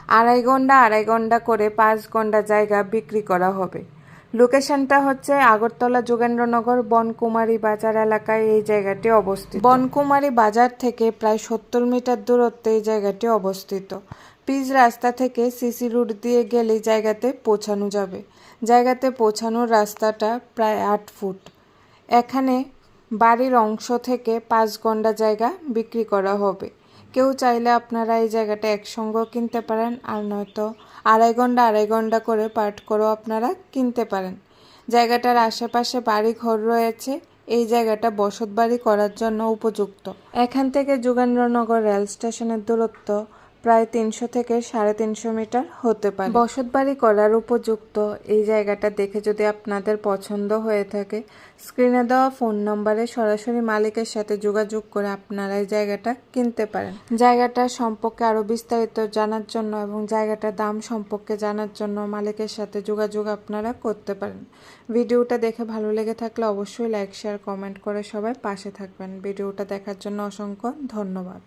আড়াই ঘন্টা করে 5 ঘন্টা জায়গা বিক্রি করা হবে। লোকেশনটা হচ্ছে আগরতলা যোগেন্দ্রনগর বনকুমারী বাজার এলাকায় এই জায়গাটি অবস্থিত। বনকুমারী বাজার থেকে প্রায় 70 মিটার দূরত্বে এই জায়গাটি অবস্থিত। পিচ রাস্তা থেকে সিসি রোড দিয়ে গেলে জায়গাতে পৌঁছানো যাবে। জায়গাতে পৌঁছানোর রাস্তাটা প্রায় 8 ফুট। এখানে বাড়ির অংশ থেকে 5 ঘন্টা জায়গা বিক্রি করা হবে। কেউ চাইলে আপনারা এই জায়গাটা একসঙ্গেও কিনতে পারেন, আর নয়তো আড়াই ঘন্টা করে পার্ট করেও আপনারা কিনতে পারেন। জায়গাটার আশেপাশে বাড়ি ঘর রয়েছে। এই জায়গাটা বসতবাড়ি করার জন্য উপযুক্ত। এখান থেকে যোগেন্দ্রনগর রেল স্টেশনের দূরত্ব প্রায় 300 থেকে 350 মিটার হতে পারে। বসতবাড়ি করার উপযুক্ত এই জায়গাটা দেখে যদি আপনাদের পছন্দ হয়ে থাকে, স্ক্রিনে দেওয়া ফোন নম্বরে সরাসরি মালিকের সাথে যোগাযোগ করে আপনারা এই জায়গাটা কিনতে পারেন। জায়গাটার সম্পর্কে আরও বিস্তারিত জানার জন্য এবং জায়গাটার দাম সম্পর্কে জানার জন্য মালিকের সাথে যোগাযোগ আপনারা করতে পারেন। ভিডিওটা দেখে ভালো লেগে থাকলে অবশ্যই লাইক, শেয়ার, কমেন্ট করে সবাই পাশে থাকবেন। ভিডিওটা দেখার জন্য অসংখ্য ধন্যবাদ।